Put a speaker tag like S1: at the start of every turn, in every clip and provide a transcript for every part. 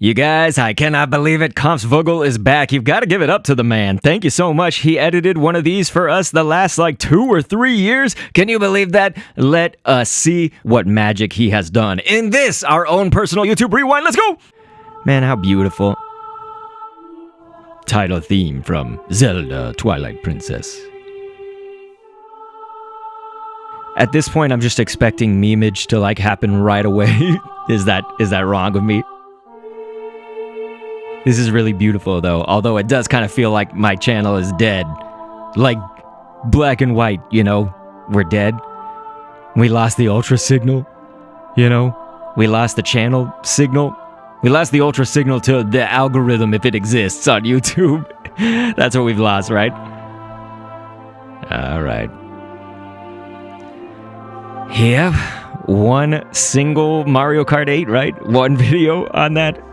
S1: You guys, I cannot believe it. Kampfzwuggel is back. You've got to give it up to the man. Thank you so much. He edited one of these for us the last like 2 or 3 years. Can you believe that? Let us see what magic he has done in this, our own personal YouTube rewind. Let's go. Man, how beautiful. Title theme from Zelda Twilight Princess. At this point, I'm just expecting memeage to like happen right away. Is that wrong with me? This is really beautiful though, although it does kind of feel like my channel is dead. Like, black and white, you know? We're dead. We lost the ultra signal, you know? We lost the channel signal. We lost the ultra signal to the algorithm if it exists on YouTube. That's what we've lost, right? Alright. Yeah, one single Mario Kart 8, right? One video on that.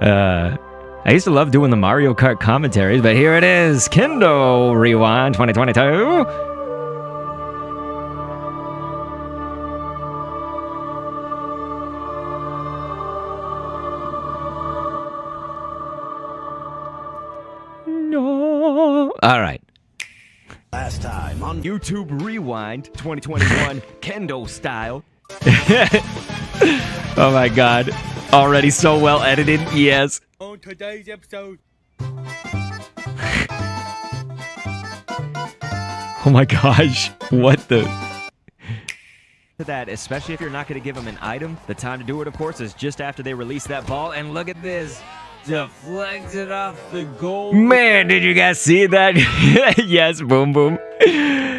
S1: I used to love doing the Mario Kart commentaries, but here it is. Kendo Rewind 2022. No. All right.
S2: Last time on
S1: YouTube Rewind 2021 Kendo style. Oh my god. Already so well edited, yes.
S3: On today's episode.
S1: Oh my gosh. What the? That, especially if you're not going to give them an item. The time to do it, of course, is just after they release that ball. And look at this. Deflected off the goal. Man, did you guys see that? Yes, boom, boom.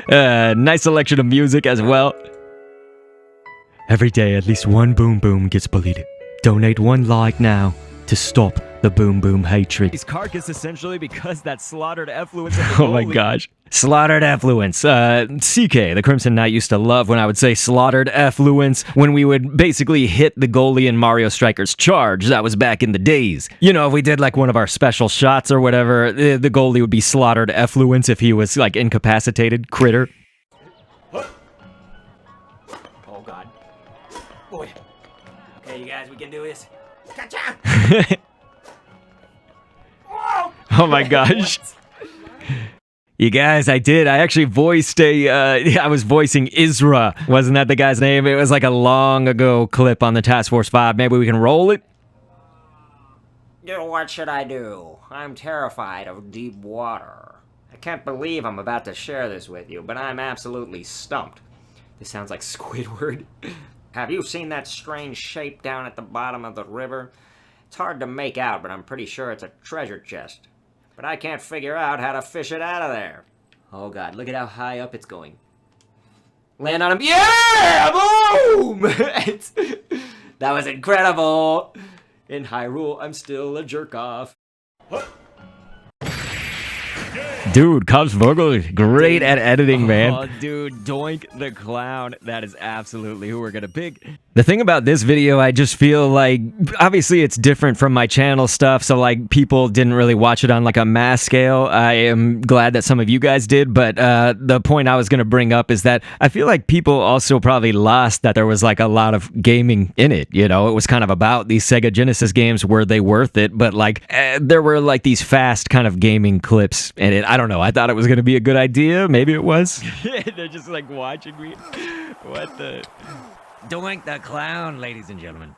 S1: Nice selection of music as well. Every day, at least one boom boom gets bullied. Donate 1 like now to stop the boom boom hatred. His carcass essentially because that slaughtered effluence. Oh my gosh. Slaughtered effluence. CK, the Crimson Knight, used to love when I would say slaughtered effluence when we would basically hit the goalie in Mario Striker's charge. That was back in the days. You know, if we did like one of our special shots or whatever, the goalie would be slaughtered effluence if he was like incapacitated critter. Oh god. Boy. Okay, you guys, we can do this. Gotcha! Oh my gosh. You guys, I did. I actually voiced I was voicing Isra. Wasn't that the guy's name? It was like a long ago clip on the Task Force 5. Maybe we can roll it?
S4: What should I do? I'm terrified of deep water. I can't believe I'm about to share this with you, but I'm absolutely stumped. This sounds like Squidward. Have you seen that strange shape down at the bottom of the river? It's hard to make out, but I'm pretty sure it's a treasure chest. But I can't figure out how to fish it out of there. Oh god, look at how high up it's going. Land on him. Yeah! Boom! That was incredible! In Hyrule, I'm still a jerk-off.
S1: Dude, Kampfzwuggel, great at editing, man.
S4: Oh, dude, Doink the Clown. That is absolutely who we're gonna pick.
S1: The thing about this video, I just feel like, obviously it's different from my channel stuff, so like people didn't really watch it on like a mass scale. I am glad that some of you guys did, but the point I was gonna bring up is that I feel like people also probably lost that there was like a lot of gaming in it, you know? It was kind of about these Sega Genesis games, were they worth it? But like, there were like these fast kind of gaming clips in it. I don't know, I thought it was gonna be a good idea, maybe it was.
S4: They're just like watching me. What the... Doink the Clown, ladies and gentlemen.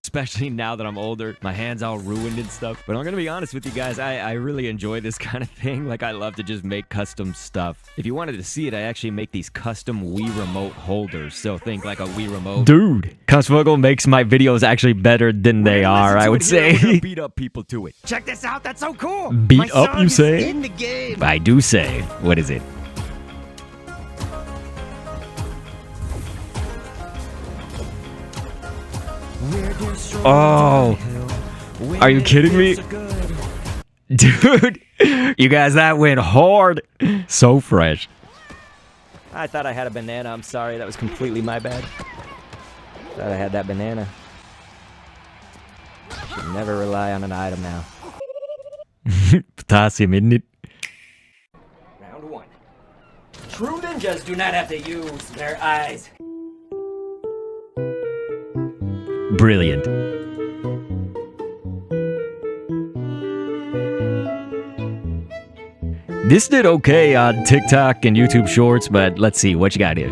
S1: Especially now that I'm older, my hand's all ruined and stuff. But I'm gonna be honest with you guys, I really enjoy this kind of thing. Like, I love to just make custom stuff. If you wanted to see it, I actually make these custom Wii Remote holders. So think like a Wii Remote. Dude, Kampfzwuggel makes my videos actually better than they are, I would say.
S4: Beat up people to it. Check this out, that's so cool.
S1: Beat up, you say?
S4: In the game.
S1: I do say. What is it? Oh, are you kidding me? Dude, you guys, that went hard. So fresh.
S4: I thought I had a banana. I'm sorry. That was completely my bad. Thought I had that banana. Should never rely on an item now.
S1: Potassium, isn't it?
S4: Round 1. True ninjas do not have to use their eyes.
S1: Brilliant. This did okay on TikTok and YouTube Shorts, but let's see what you got here.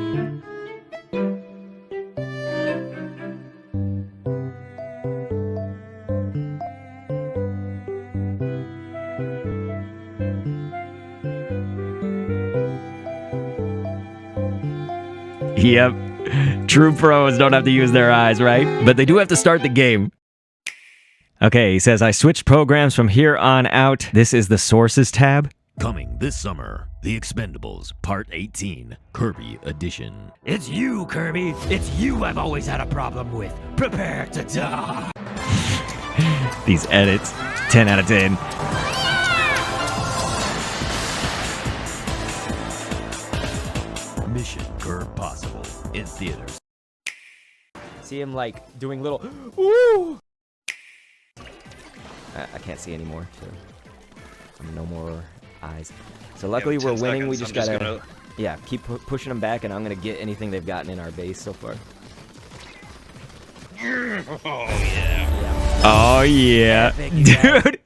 S1: Yep. True pros don't have to use their eyes, right? But they do have to start the game. Okay, he says, I switched programs from here on out. This is the Sources tab.
S2: Coming this summer, The Expendables Part 18, Kirby Edition.
S1: It's you, Kirby. It's you I've always had a problem with. Prepare to die. These edits, 10 out of 10.
S2: Mission Curb Possible in theaters.
S1: See him like doing little ooh. I can't see anymore, so no more eyes. So luckily we're winning. We just gotta keep pushing them back, and I'm gonna get anything they've gotten in our base so far. Oh yeah, dude.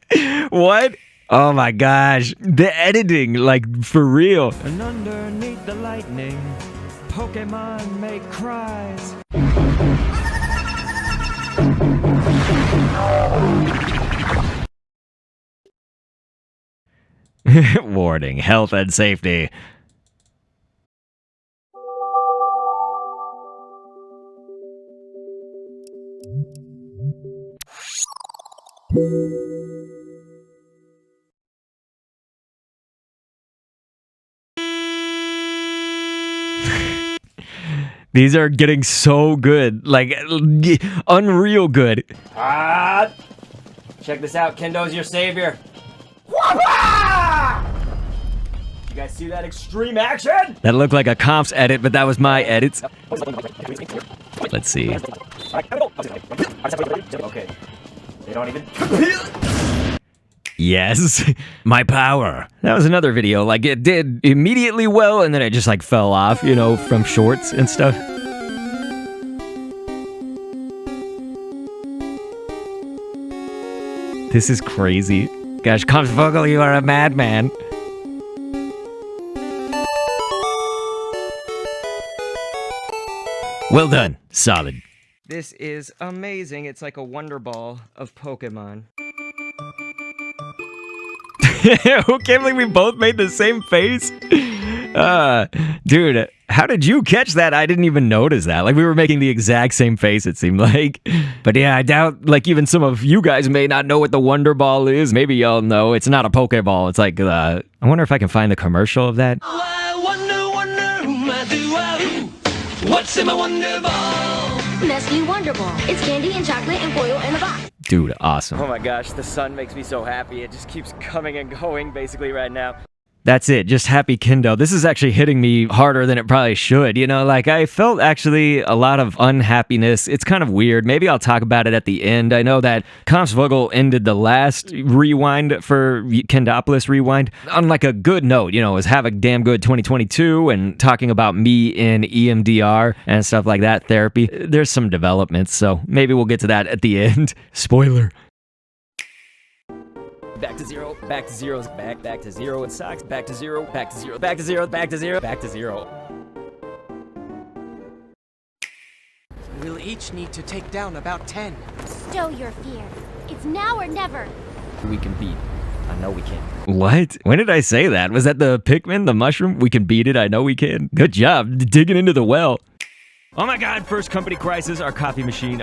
S1: What? Oh my gosh, the editing, like, for real. And underneath the lightning, Pokemon make cries. Warning, health and safety. These are getting so good, like unreal good. Check this out, Kendo's your savior. You guys see that extreme action? That looked like a Kampf's edit, but that was my edits. Let's see. Okay. They don't even. Yes, my power. That was another video, like it did immediately well, and then it just like fell off, you know, from shorts and stuff. This is crazy. Gosh, Kampfzwuggel, you are a madman. Well done. Solid. This is amazing. It's like a wonder ball of Pokemon. Who can't believe we both made the same face? Dude, how did you catch that? I didn't even notice that. Like, we were making the exact same face, it seemed like. But yeah, I doubt, like, even some of you guys may not know what the Wonder Ball is. Maybe y'all know. It's not a Pokeball. It's like, I wonder if I can find the commercial of that.
S3: Oh, I wonder, what's in my Wonder Ball? Nestle Wonder Ball. It's candy and chocolate and foil in a box.
S1: Dude, awesome. Oh my gosh, the sun makes me so happy. It just keeps coming and going basically right now. That's it, just happy Kendo. This is actually hitting me harder than it probably should. You know, like, I felt actually a lot of unhappiness. It's kind of weird. Maybe I'll talk about it at the end. I know that Kampfzwuggel ended the last rewind for Kendopolis rewind on like a good note. You know, it was have a damn good 2022 and talking about me in EMDR and stuff like that, therapy. There's some developments, so maybe we'll get to that at the end. Spoiler. Back to zero, back to zero, back to zero, it sucks, back to zero, back to zero, back to zero, back to zero, back to zero.
S5: We'll each need to take down about 10.
S6: Stow your fear. It's now or never.
S1: We can beat. I know we can. What? When did I say that? Was that the Pikmin, the mushroom? We can beat it, I know we can. Good job, digging into the well. Oh my god, first company crisis, our coffee machine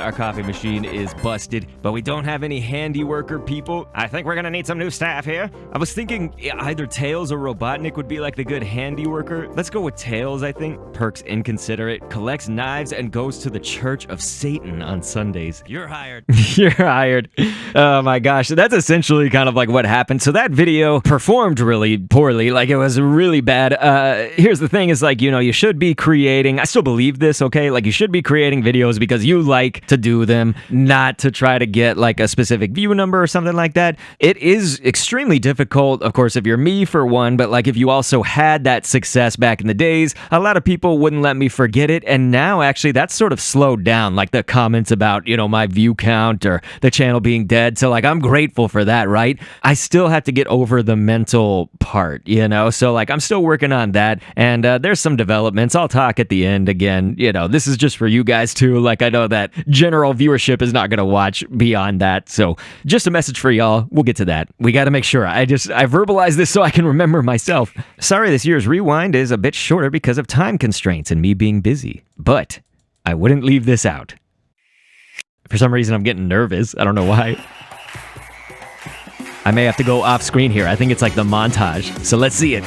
S1: is busted, but we don't have any handy worker people. I think we're gonna need some new staff here. I was thinking either Tails or Robotnik would be like the good handy worker. Let's go with Tails, I think. Perks inconsiderate, collects knives, and goes to the Church of Satan on Sundays. You're hired. You're hired. Oh my gosh, that's essentially kind of like what happened. So that video performed really poorly, like it was really bad. Here's the thing is, like, you know, you should be creating, I still believe this, okay? okay? Like, you should be creating videos because you like to do them, not to try to get like a specific view number or something like that. It is extremely difficult, of course, if you're me for one, but like if you also had that success back in the days, a lot of people wouldn't let me forget it. And now actually that's sort of slowed down, like the comments about, my view count or the channel being dead. So like, I'm grateful for that, right? I still have to get over the mental part, so like I'm still working on that. And there's some developments. I'll talk at the end again. This is just for you guys too. Like, I know that general viewership is not going to watch beyond that. So just a message for y'all. We'll get to that. We got to make sure I verbalize this so I can remember myself. Sorry, this year's rewind is a bit shorter because of time constraints and me being busy, but I wouldn't leave this out. For some reason, I'm getting nervous. I don't know why. I may have to go off screen here. I think it's like the montage. So let's see it.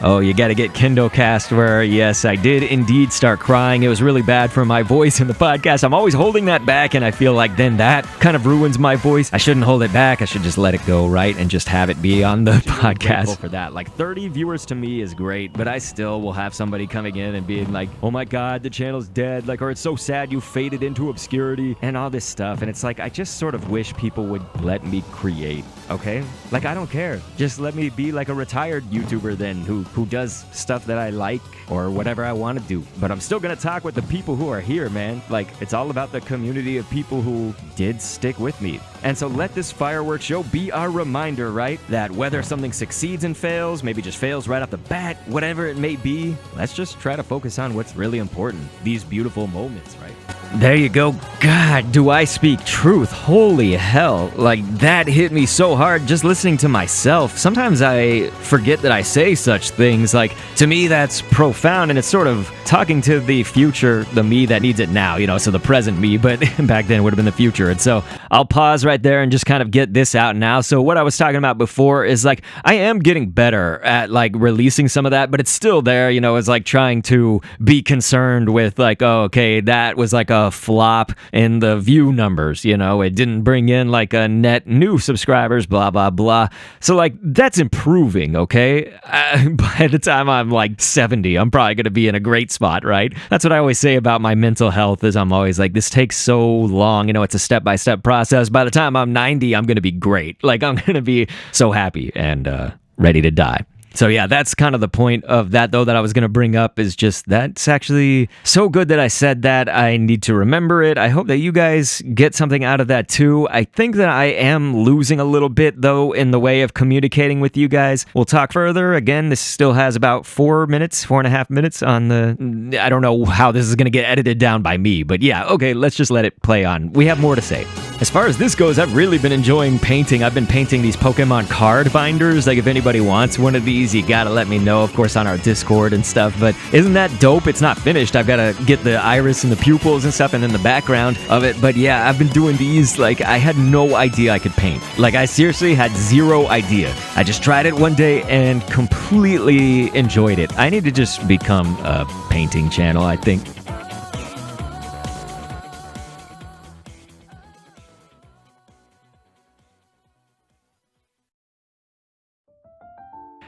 S1: Oh, you gotta get Kendo cast where, yes, I did indeed start crying. It was really bad for my voice in the podcast. I'm always holding that back, and I feel like then that kind of ruins my voice. I shouldn't hold it back. I should just let it go, right? And just have it be on the podcast. For that. Like, 30 viewers to me is great, but I still will have somebody coming in and being like, oh my God, the channel's dead. Like, or it's so sad you faded into obscurity and all this stuff. And it's like, I just sort of wish people would let me create, okay? Like, I don't care. Just let me be like a retired YouTuber then who does stuff that I like or whatever I want to do. But I'm still going to talk with the people who are here, man. Like, it's all about the community of people who did stick with me. And so let this fireworks show be our reminder, right? That whether something succeeds and fails, maybe just fails right off the bat, whatever it may be, let's just try to focus on what's really important. These beautiful moments, right? There you go. God, do I speak truth? Holy hell. Like, that hit me so hard just listening to myself. Sometimes I forget that I say such things. Like, to me, that's profound, and it's sort of talking to the future, the me that needs it now, so the present me, but back then it would have been the future. And so I'll pause right there and just kind of get this out now. So what I was talking about before is like, I am getting better at like releasing some of that, but it's still there, it's like trying to be concerned with like, oh, okay, that was like a flop in the view numbers, it didn't bring in like a net new subscribers, blah, blah, blah. So like, that's improving, okay? By the time I'm like 70, I'm probably going to be in a great spot, right? That's what I always say about my mental health is I'm always like, this takes so long, it's a step-by-step process. By the time I'm 90, I'm going to be great. Like, I'm going to be so happy and ready to die. So yeah, that's kind of the point of that, though, that I was going to bring up is just that's actually so good that I said that. I need to remember it. I hope that you guys get something out of that too. I think that I am losing a little bit, though, in the way of communicating with you guys. We'll talk further. Again, this still has about 4.5 minutes on the... I don't know how this is going to get edited down by me, but yeah, okay, let's just let it play on. We have more to say. As far as this goes, I've really been enjoying painting. I've been painting these Pokemon card binders. Like, if anybody wants one of these, you gotta let me know, of course, on our Discord and stuff. But isn't that dope? It's not finished. I've got to get the iris and the pupils and stuff and then the background of it. But yeah, I've been doing these. Like, I had no idea I could paint. Like, I seriously had zero idea. I just tried it one day and completely enjoyed it. I need to just become a painting channel, I think.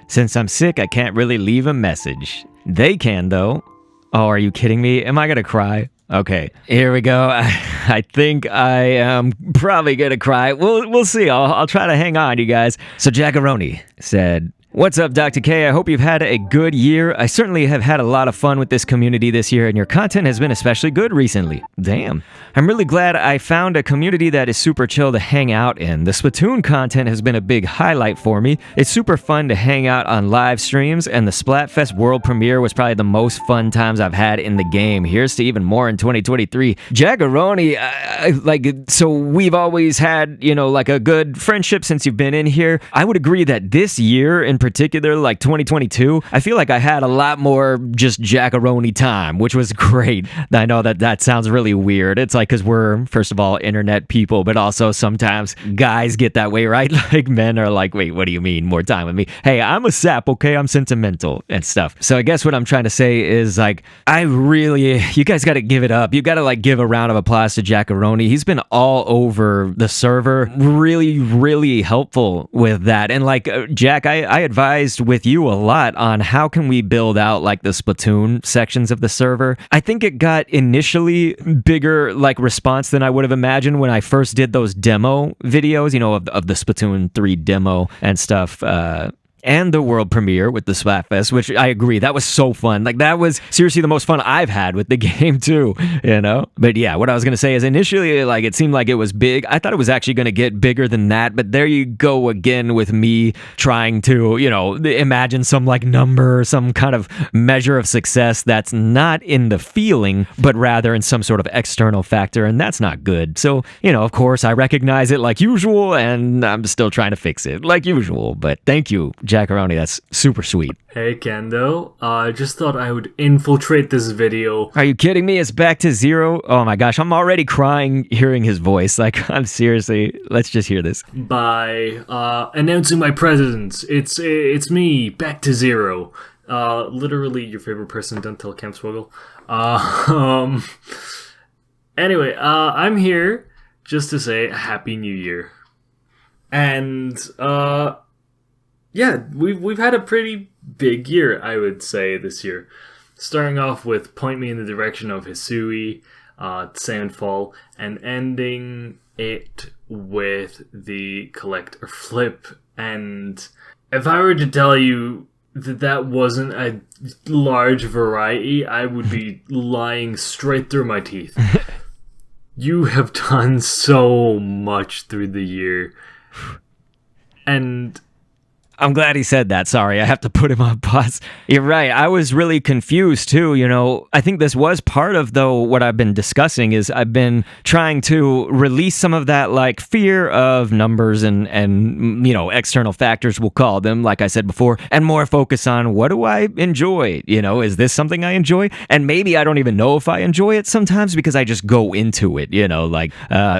S1: Since I'm sick, I can't really leave a message. They can, though. Oh, are you kidding me? Am I gonna cry? Okay, here we go. I think I am probably gonna cry. We'll see. I'll try to hang on, you guys. So Jackaroni said, What's up, Dr. K? I hope you've had a good year. I certainly have had a lot of fun with this community this year, and your content has been especially good recently. Damn. I'm really glad I found a community that is super chill to hang out in. The Splatoon content has been a big highlight for me. It's super fun to hang out on live streams, and the Splatfest world premiere was probably the most fun times I've had in the game. Here's to even more in 2023. Jaggeroni, so we've always had, like a good friendship since you've been in here. I would agree that this year in particular, like 2022, I feel like I had a lot more just Jackaroni time, which was great. I know that sounds really weird. It's like because we're, first of all, internet people, but also sometimes guys get that way, right? Like men are like, wait, what do you mean more time with me? Hey, I'm a sap, okay? I'm sentimental and stuff. So I guess what I'm trying to say is like, you guys got to give it up. You got to give a round of applause to Jackaroni. He's been all over the server, really, really helpful with that. And Jack, I advised with you a lot on how can we build out the Splatoon sections of the server. I think it got initially bigger response than I would have imagined when I first did those demo videos, of the Splatoon 3 demo and stuff. And the world premiere with the Splatfest, which I agree, that was so fun. That was seriously the most fun I've had with the game too, But yeah, what I was going to say is initially, it seemed like it was big. I thought it was actually going to get bigger than that, but there you go again with me trying to, imagine some number, some kind of measure of success that's not in the feeling, but rather in some sort of external factor, and that's not good. So, of course, I recognize it like usual, and I'm still trying to fix it like usual, but thank you, Jackaroni, that's super sweet.
S7: Hey Kendo, I just thought I would infiltrate this video.
S1: Are you kidding me? It's back to zero? Oh my gosh, I'm already crying hearing his voice. I'm seriously, let's just hear this.
S7: By announcing my presence. It's me, back to zero. Literally your favorite person, don't tell Kampfzwuggel. Anyway, I'm here just to say Happy New Year. And, yeah, we've had a pretty big year, I would say, this year. Starting off with Point Me in the Direction of Hisui, Soundfall, and ending it with the Collector Flip. And if I were to tell you that wasn't a large variety, I would be lying straight through my teeth. You have done so much through the year. And
S1: I'm glad he said that. Sorry, I have to put him on pause. You're right. I was really confused too. I think this was part of, though, what I've been discussing is I've been trying to release some of that fear of numbers and external factors, we'll call them, like I said before, and more focus on what do I enjoy? Is this something I enjoy? And maybe I don't even know if I enjoy it sometimes because I just go into it,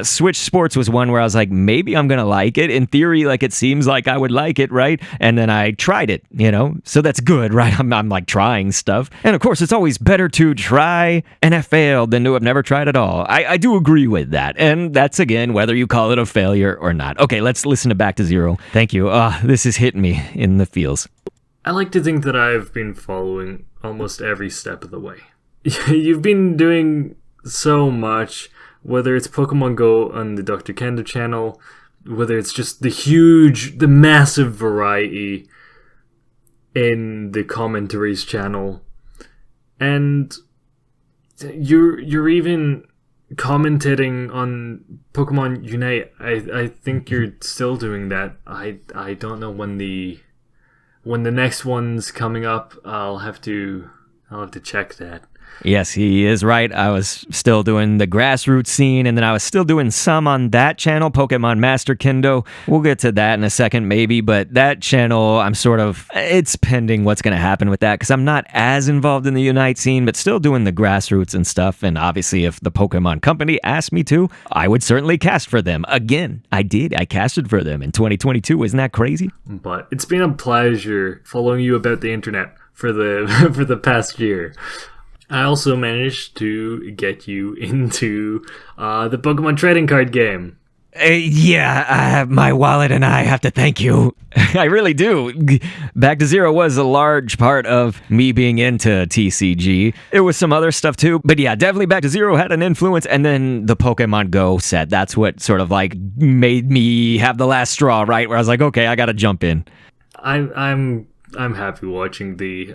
S1: Switch Sports was one where I was like, maybe I'm going to like it. In theory, it seems like I would like it, right? And then I tried it, so that's good, right? I'm trying stuff. And of course, it's always better to try and have failed than to have never tried at all. I do agree with that. And that's, again, whether you call it a failure or not. Okay, let's listen to Back to Zero. Thank you. This is hitting me in the feels.
S7: I like to think that I've been following almost every step of the way. You've been doing so much, whether it's Pokemon Go on the DrKendo channel, whether it's just the massive variety in the commentaries channel, and you're even commentating on Pokemon Unite. I think you're still doing that. I don't know when the next one's coming up. I'll have to check that.
S1: Yes, he is right. I was still doing the grassroots scene, and then I was still doing some on that channel, Pokemon Master Kendo. We'll get to that in a second, maybe, but that channel, it's pending what's going to happen with that, because I'm not as involved in the Unite scene, but still doing the grassroots and stuff, and obviously if the Pokemon Company asked me to, I would certainly cast for them. Again, I did. I casted for them in 2022. Isn't that crazy?
S7: But it's been a pleasure following you about the internet for the past year. I also managed to get you into the Pokemon trading card game.
S1: My wallet and I have to thank you. I really do. Back to Zero was a large part of me being into TCG. It was some other stuff too, but yeah, definitely Back to Zero had an influence, and then the Pokemon Go set. That's what sort of made me have the last straw, right? Where I was like, okay, I gotta jump in.
S7: I'm happy watching the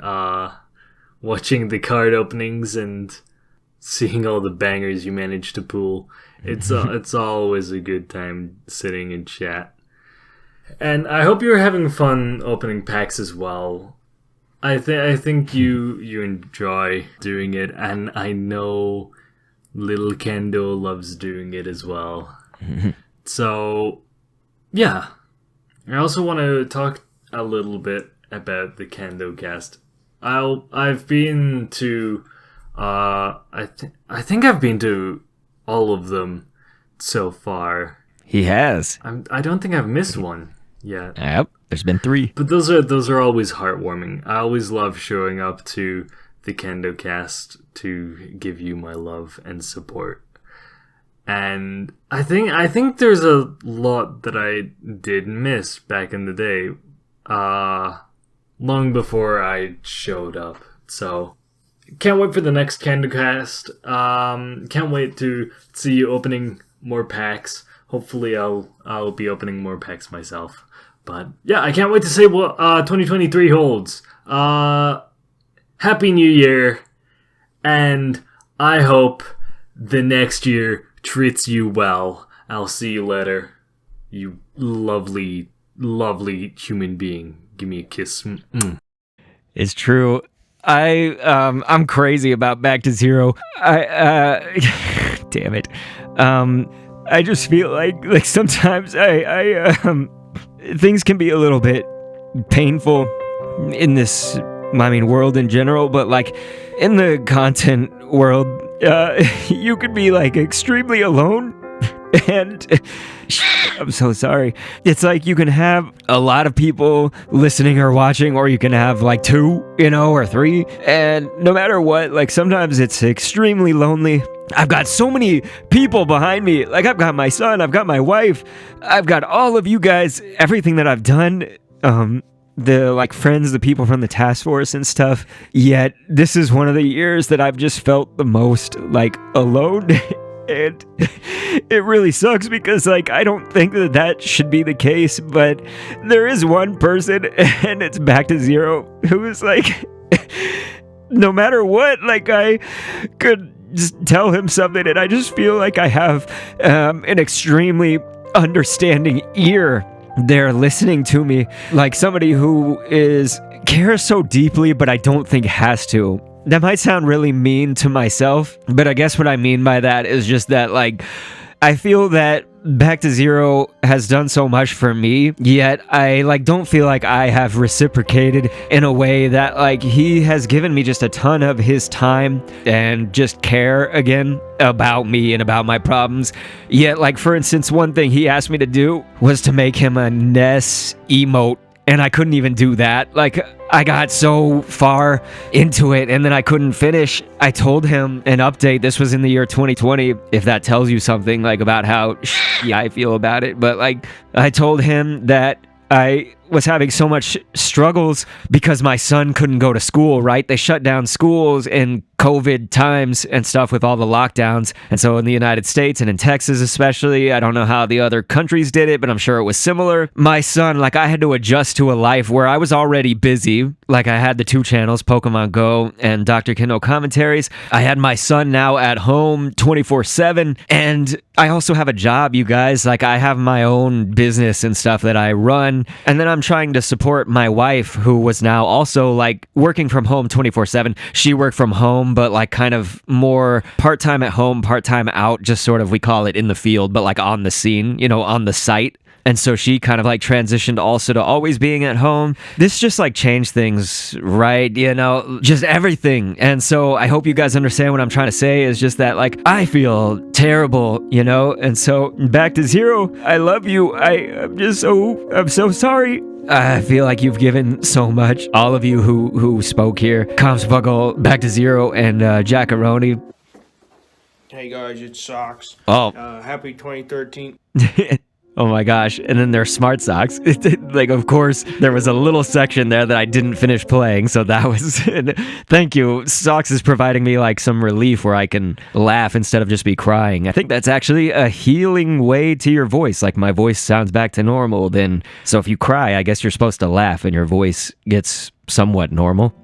S7: card openings and seeing all the bangers you managed to pull. It's always a good time sitting in chat. And I hope you're having fun opening packs as well. I think you enjoy doing it, and I know little Kendo loves doing it as well. So, yeah. I also want to talk a little bit about the Kendo cast. I've been to I think I've been to all of them so far.
S1: He has.
S7: I don't think I've missed one yet.
S1: Yep, there's been 3.
S7: But those are always heartwarming. I always love showing up to the Kendo cast to give you my love and support. And I think there's a lot that I did miss back in the day, long before I showed up. So can't wait for the next Kendo cast. Can't wait to see you opening more packs. Hopefully I'll be opening more packs myself. But yeah, I can't wait to see what 2023 holds. Happy New Year, and I hope the next year treats you well. I'll see you later, you lovely, lovely human being. Give me a kiss.
S1: It's true. I'm crazy about Back to Zero. Damn it. I just feel like sometimes things can be a little bit painful in this, world in general, but like in the content world, you could be like extremely alone. And I'm so sorry. It's like you can have a lot of people listening or watching, or you can have like 2, or 3. And no matter what, like sometimes it's extremely lonely. I've got so many people behind me. Like I've got my son, I've got my wife, I've got all of you guys, everything that I've done, the like friends, the people from the task force and stuff. Yet this is one of the years that I've just felt the most like alone. And it really sucks because, like, I don't think that should be the case, but there is one person, and it's Back to Zero, who is, like, no matter what, like, I could just tell him something, and I just feel like I have an extremely understanding ear there listening to me, like somebody who cares so deeply, but I don't think has to. That might sound really mean to myself, but I guess what I mean by that is just that, like, I feel that Back to Zero has done so much for me, yet I, like, don't feel like I have reciprocated in a way that, like, he has given me just a ton of his time and just care, again, about me and about my problems. Yet, like, for instance, one thing he asked me to do was to make him a Ness emote, and I couldn't even do that. Like, I got so far into it and then I couldn't finish. I told him an update. This was in the year 2020, if that tells you something, like, about how I feel about it. But, like, I told him that I was having so much struggles because my son couldn't go to school, right? They shut down schools in COVID times and stuff with all the lockdowns. And so in the United States and in Texas especially, I don't know how the other countries did it, but I'm sure it was similar. My son, like, I had to adjust to a life where I was already busy. Like, I had the 2 channels, Pokemon Go and DrKendo commentaries. I had my son now at home 24/7. And I also have a job, you guys. Like, I have my own business and stuff that I run. And then I'm trying to support my wife, who was now also, like, working from home 24/7. She worked from home, but, like, kind of more part-time at home, part-time out, just sort of, we call it in the field, but, like, on the scene, on the site. And so she kind of, like, transitioned also to always being at home. This just, like, changed things, right? Just everything. And so I hope you guys understand what I'm trying to say is just that, like, I feel terrible, And so Back to Zero, I love you. I'm so sorry. I feel like you've given so much. All of you who spoke here, Kampfzwuggel, Back to Zero, and Jackaroni.
S8: Hey guys, it's Socks.
S1: Oh.
S8: Happy 2013.
S1: Oh my gosh. And then there's smart socks. Like, of course, there was a little section there that I didn't finish playing. So that was, thank you. Socks is providing me like some relief where I can laugh instead of just be crying. I think that's actually a healing way to your voice. Like my voice sounds back to normal then. So if you cry, I guess you're supposed to laugh and your voice gets somewhat normal.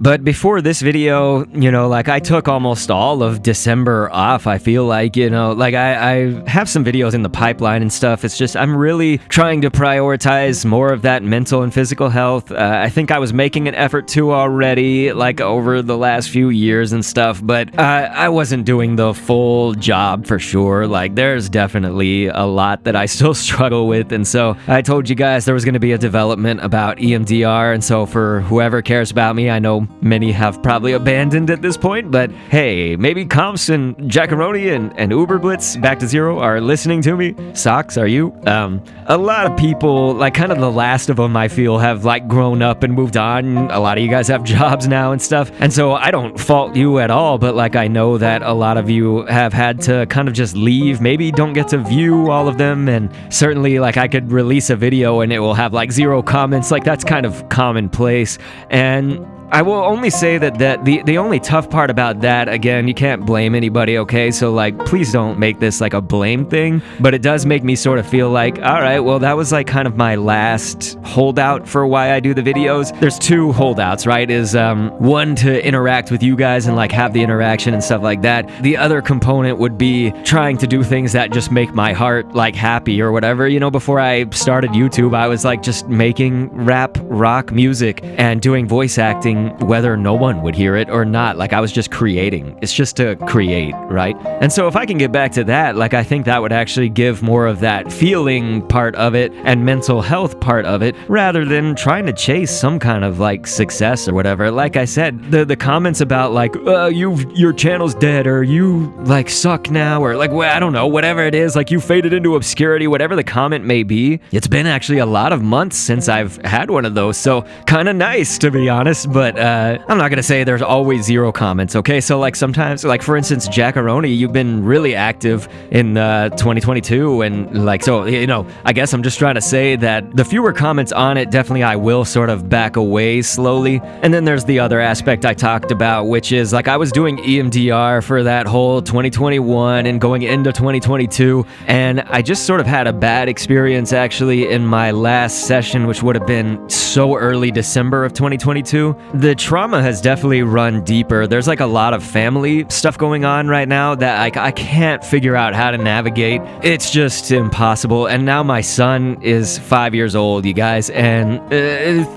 S1: But before this video, you know, like I took almost all of December off. I feel like, you know, like I have some videos in the pipeline and stuff. It's just I'm really trying to prioritize more of that mental and physical health. I think I was making an effort to already, like over the last few years and stuff, but I wasn't doing the full job for sure. Like there's definitely a lot that I still struggle with. And so I told you guys there was going to be a development about EMDR. And so for whoever cares about me, I know many have probably abandoned at this point, but hey, maybe Comps and Jackaroni and Uber Blitz Back to Zero are listening to me. Socks, are you? A lot of people, like kind of the last of them, I feel, have like grown up and moved on. A lot of you guys have jobs now and stuff, and so I don't fault you at all, but like I know that a lot of you have had to kind of just leave, maybe don't get to view all of them, and certainly like I could release a video and it will have like 0 comments. Like that's kind of commonplace. And I will only say that the only tough part about that, again, you can't blame anybody, okay? So, like, please don't make this, like, a blame thing. But it does make me sort of feel like, all right, well, that was, like, kind of my last holdout for why I do the videos. There's 2 holdouts, right? Is, one, to interact with you guys and, like, have the interaction and stuff like that. The other component would be trying to do things that just make my heart, like, happy or whatever. You know, before I started YouTube, I was, like, just making rap, rock music and doing voice acting whether no one would hear it or not. Like I was just creating. It's just to create, right? And so if I can get back to that, like I think that would actually give more of that feeling part of it and mental health part of it rather than trying to chase some kind of like success or whatever. Like I said, the comments about like, your channel's dead or you like suck now or like, well, I don't know, whatever it is, like you faded into obscurity, whatever the comment may be. It's been actually a lot of months since I've had one of those. So kind of nice to be honest, but I'm not gonna say there's always 0 comments, okay? So like sometimes, like for instance, Jackaroni, you've been really active in 2022, and like so, you know, I guess I'm just trying to say that the fewer comments on it, definitely I will sort of back away slowly. And then there's the other aspect I talked about, which is like I was doing EMDR for that whole 2021 and going into 2022, and I just sort of had a bad experience actually in my last session, which would have been so early December of 2022. The trauma has definitely run deeper. There's like a lot of family stuff going on right now that I can't figure out how to navigate. It's just impossible. And now my son is 5 years old, you guys, and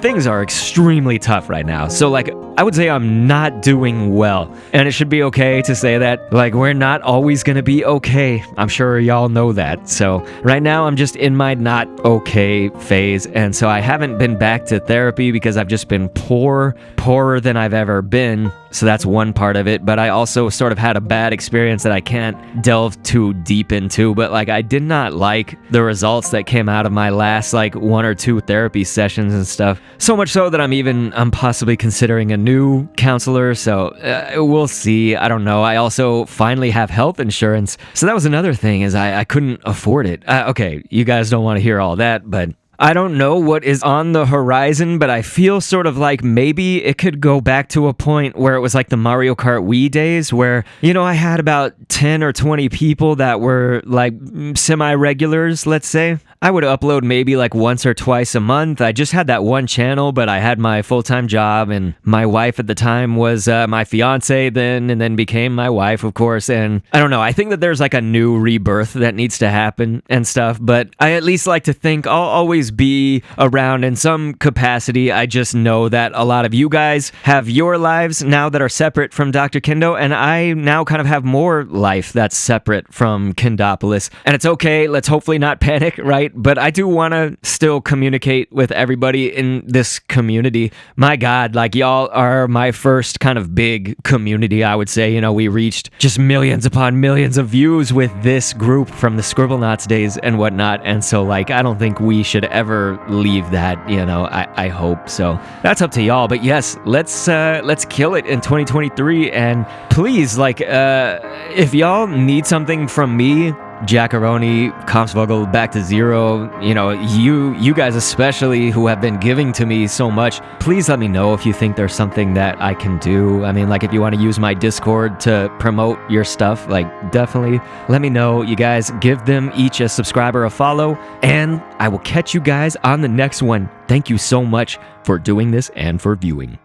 S1: things are extremely tough right now. So like I would say I'm not doing well, and it should be okay to say that. Like we're not always gonna be okay. I'm sure y'all know that. So right now I'm just in my not okay phase, and so I haven't been back to therapy because I've just been poorer than I've ever been. So that's one part of it, but I also sort of had a bad experience that I can't delve too deep into, but like I did not like the results that came out of my last like 1 or 2 therapy sessions and stuff. So much so that I'm possibly considering a new counselor, so we'll see. I don't know. I also finally have health insurance, so that was another thing is I couldn't afford it. Okay, you guys don't want to hear all that, but I don't know what is on the horizon, but I feel sort of like maybe it could go back to a point where it was like the Mario Kart Wii days where, you know, I had about 10 or 20 people that were like semi-regulars, let's say. I would upload maybe like once or twice a month. I just had that one channel, but I had my full-time job, and my wife at the time was my fiance then, and then became my wife, of course. And I don't know, I think that there's like a new rebirth that needs to happen and stuff, but I at least like to think I'll always be around in some capacity. I just know that a lot of you guys have your lives now that are separate from DrKendo, and I now kind of have more life that's separate from Kendopolis. And it's okay, let's hopefully not panic, right? But I do want to still communicate with everybody in this community. My God, like y'all are my first kind of big community, I would say. You know, we reached just millions upon millions of views with this group from the Scribblenauts days and whatnot. And so like, I don't think we should ever leave that, you know, I hope. So that's up to y'all. But yes, let's kill it in 2023. And please, like, if y'all need something from me, Jackaroni, Kampfzwuggel, Back to Zero, you know, you guys especially who have been giving to me so much, please let me know if you think there's something that I can do. I mean, like if you want to use my Discord to promote your stuff, like definitely let me know. You guys give them each a subscriber a follow, and I will catch you guys on the next one. Thank you so much for doing this and for viewing.